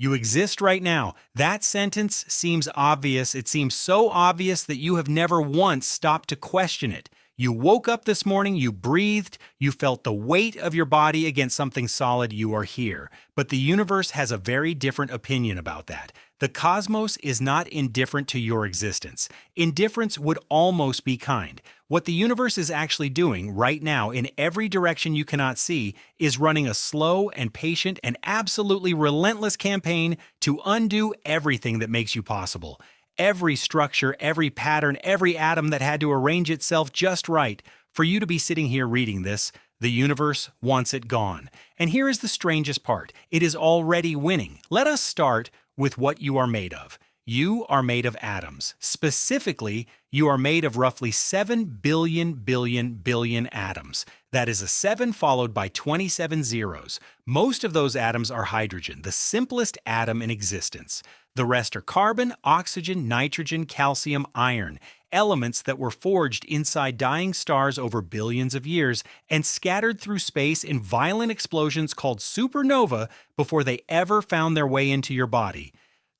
You exist right now. That sentence seems obvious. It seems so obvious that you have never once stopped to question it. You woke up this morning, you breathed, you felt the weight of your body against something solid, you are here. But the universe has a very different opinion about that. The cosmos is not indifferent to your existence. Indifference would almost be kind. What the universe is actually doing right now in every direction you cannot see is running a slow and patient and absolutely relentless campaign to undo everything that makes you possible. Every structure, every pattern, every atom that had to arrange itself just right for you to be sitting here reading this, the universe wants it gone. And here is the strangest part. It is already winning. Let us start with what you are made of. You are made of atoms. Specifically, you are made of roughly 7 billion atoms. That is a 7 followed by 27 zeros. Most of those atoms are hydrogen, the simplest atom in existence. The rest are carbon, oxygen, nitrogen, calcium, iron, elements that were forged inside dying stars over billions of years and scattered through space in violent explosions called supernova before they ever found their way into your body.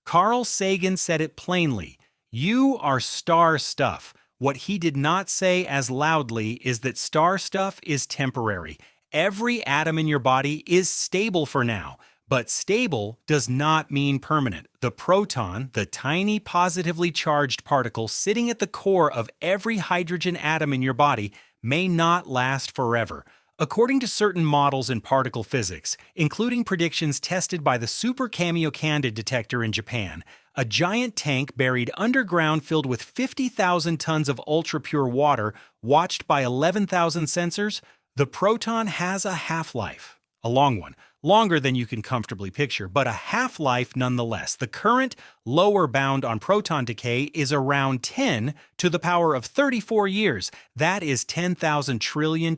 Carl Sagan said it plainly, "You are star stuff." What he did not say as loudly is that star stuff is temporary. Every atom in your body is stable for now. But stable does not mean permanent. The proton, the tiny positively charged particle sitting at the core of every hydrogen atom in your body, may not last forever. According to certain models in particle physics, including predictions tested by the Super-Kamiokande detector in Japan, a giant tank buried underground filled with 50,000 tons of ultra-pure water watched by 11,000 sensors, the proton has a half-life. A long one. Longer than you can comfortably picture, but a half-life nonetheless. The current lower bound on proton decay is around 10 to the power of 34 years. That is 10,000 trillion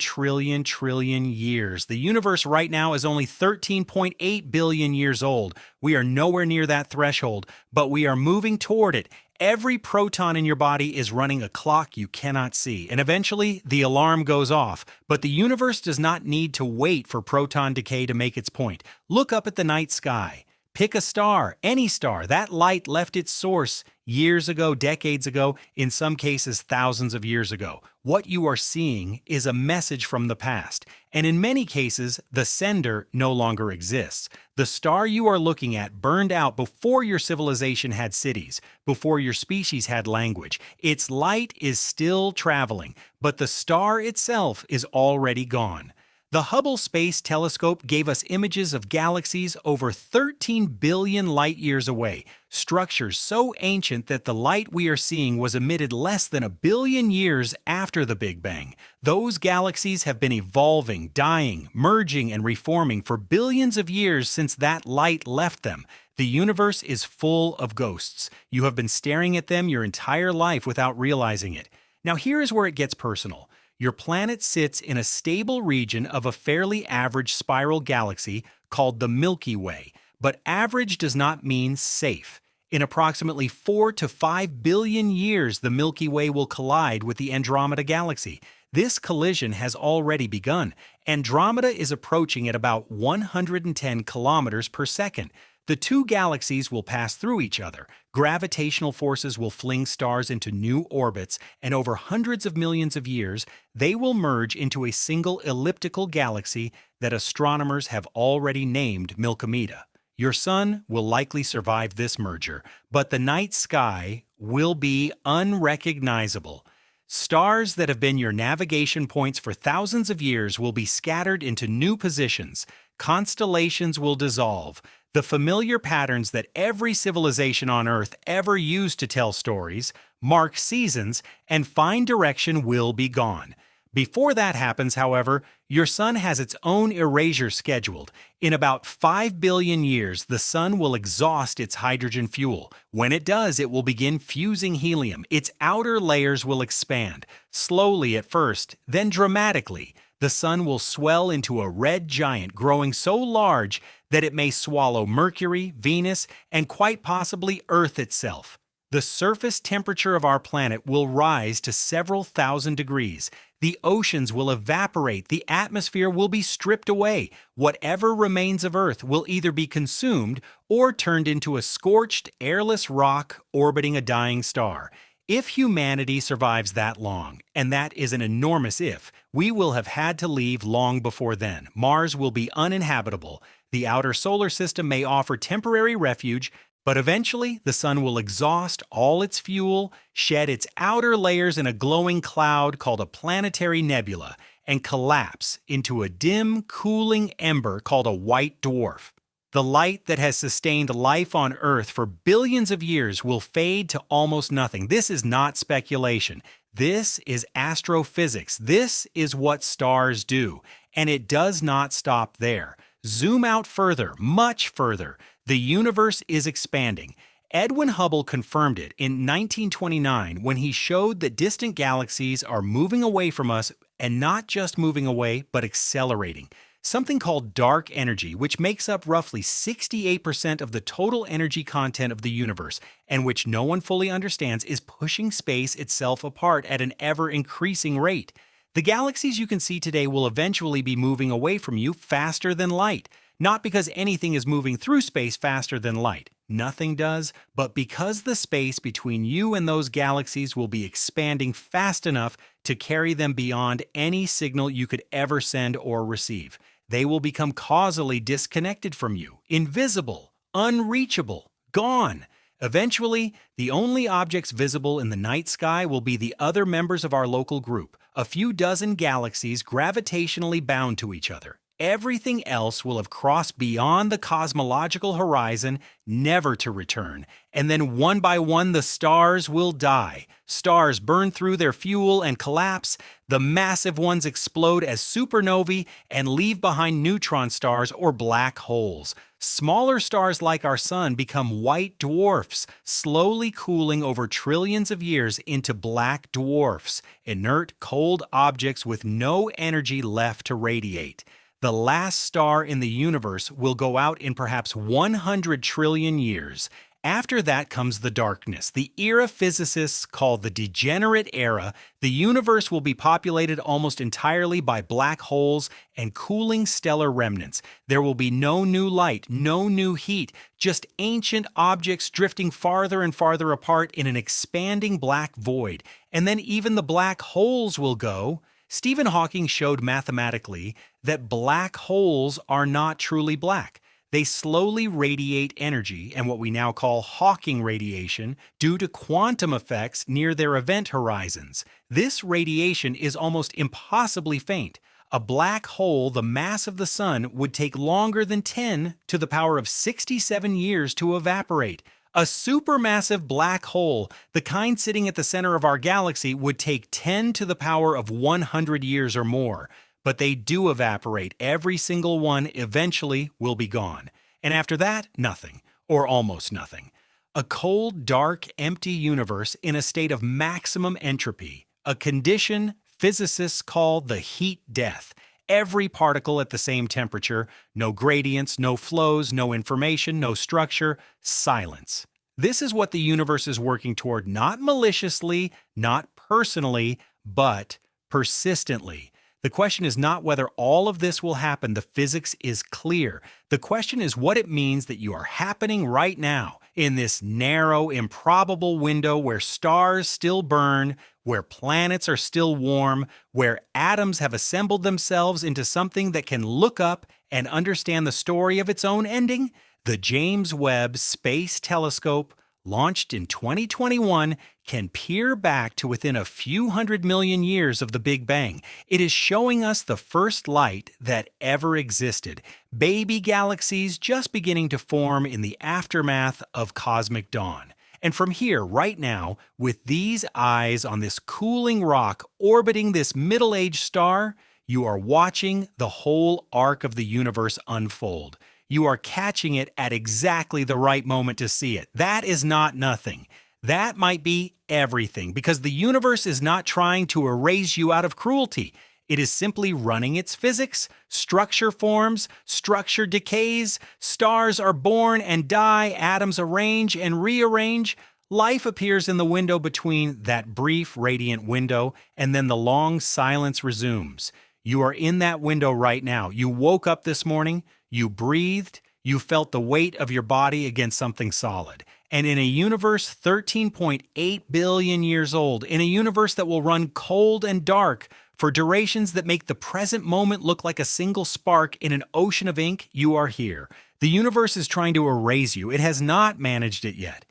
years. The universe right now is only 13.8 billion years old. We are nowhere near that threshold, but we are moving toward it. Every proton in your body is running a clock you cannot see, and eventually the alarm goes off. But the universe does not need to wait for proton decay to make its point. Look up at the night sky. Pick a star, any star. That light left its source years ago, decades ago, in some cases thousands of years ago. What you are seeing is a message from the past, and in many cases, the sender no longer exists. The star you are looking at burned out before your civilization had cities, before your species had language. Its light is still traveling, but the star itself is already gone. The Hubble Space Telescope gave us images of galaxies over 13 billion light-years away, structures so ancient that the light we are seeing was emitted less than 1 billion years after the Big Bang. Those galaxies have been evolving, dying, merging, and reforming for billions of years since that light left them. The universe is full of ghosts. You have been staring at them your entire life without realizing it. Now here is where it gets personal. Your planet sits in a stable region of a fairly average spiral galaxy called the Milky Way, but average does not mean safe. In approximately 4 to 5 billion years, the Milky Way will collide with the Andromeda galaxy. This collision has already begun. Andromeda is approaching at about 110 kilometers per second. The two galaxies will pass through each other. Gravitational forces will fling stars into new orbits, and over hundreds of millions of years, they will merge into a single elliptical galaxy that astronomers have already named Milkomeda. Your sun will likely survive this merger, but the night sky will be unrecognizable. Stars that have been your navigation points for thousands of years will be scattered into new positions. Constellations will dissolve. The familiar patterns that every civilization on Earth ever used to tell stories, mark seasons, and find direction will be gone. Before that happens, however, your sun has its own erasure scheduled. In about 5 billion years, the sun will exhaust its hydrogen fuel. When it does, it will begin fusing helium. Its outer layers will expand, slowly at first, then dramatically. The sun will swell into a red giant growing so large that it may swallow Mercury, Venus, and quite possibly Earth itself. The surface temperature of our planet will rise to several thousand degrees. The oceans will evaporate, the atmosphere will be stripped away. Whatever remains of Earth will either be consumed or turned into a scorched, airless rock orbiting a dying star. If humanity survives that long, and that is an enormous if, we will have had to leave long before then. Mars will be uninhabitable. The outer solar system may offer temporary refuge, but eventually the sun will exhaust all its fuel, shed its outer layers in a glowing cloud called a planetary nebula, and collapse into a dim, cooling ember called a white dwarf. The light that has sustained life on Earth for billions of years will fade to almost nothing. This is not speculation. This is astrophysics. This is what stars do. And it does not stop there. Zoom out further, much further. The universe is expanding. Edwin Hubble confirmed it in 1929 when he showed that distant galaxies are moving away from us, and not just moving away, but accelerating. Something called dark energy, which makes up roughly 68% of the total energy content of the universe, and which no one fully understands, is pushing space itself apart at an ever-increasing rate. The galaxies you can see today will eventually be moving away from you faster than light. Not because anything is moving through space faster than light. Nothing does, but because the space between you and those galaxies will be expanding fast enough to carry them beyond any signal you could ever send or receive. They will become causally disconnected from you, invisible, unreachable, gone. Eventually, the only objects visible in the night sky will be the other members of our local group, a few dozen galaxies gravitationally bound to each other. Everything else will have crossed beyond the cosmological horizon, never to return. And then one by one the stars will die. Stars burn through their fuel and collapse. The massive ones explode as supernovae and leave behind neutron stars or black holes. Smaller stars like our sun become white dwarfs, slowly cooling over trillions of years into black dwarfs, inert, cold objects with no energy left to radiate. The last star in the universe will go out in perhaps 100 trillion years. After that comes the darkness, the era physicists call the degenerate era. The universe will be populated almost entirely by black holes and cooling stellar remnants. There will be no new light, no new heat, just ancient objects drifting farther and farther apart in an expanding black void. And then even the black holes will go. Stephen Hawking showed mathematically that black holes are not truly black. They slowly radiate energy, and what we now call Hawking radiation, due to quantum effects near their event horizons. This radiation is almost impossibly faint. A black hole the mass of the sun would take longer than 10 to the power of 67 years to evaporate. A supermassive black hole, the kind sitting at the center of our galaxy, would take 10 to the power of 100 years or more. But they do evaporate. Every single one eventually will be gone. And after that, nothing, or almost nothing. A cold, dark, empty universe in a state of maximum entropy, a condition physicists call the heat death. Every particle at the same temperature, no gradients, no flows, no information, no structure, silence. This is what the universe is working toward, not maliciously, not personally, but persistently. The question is not whether all of this will happen. The physics is clear. The question is what it means that you are happening right now in this narrow, improbable window where stars still burn, where planets are still warm, where atoms have assembled themselves into something that can look up and understand the story of its own ending. The James Webb Space Telescope, launched in 2021, can peer back to within a few 100 million years of the Big Bang. It is showing us the first light that ever existed, baby galaxies just beginning to form in the aftermath of cosmic dawn. And from here, right now, with these eyes on this cooling rock orbiting this middle-aged star, you are watching the whole arc of the universe unfold. You are catching it at exactly the right moment to see it. That is not nothing. That might be everything, because the universe is not trying to erase you out of cruelty. It is simply running its physics. Structure forms, structure decays, stars are born and die, atoms arrange and rearrange. Life appears in the window between that brief, radiant window, and then the long silence resumes. You are in that window right now. You woke up this morning, you breathed, you felt the weight of your body against something solid. And in a universe 13.8 billion years old, in a universe that will run cold and dark for durations that make the present moment look like a single spark in an ocean of ink, you are here. The universe is trying to erase you. It has not managed it yet.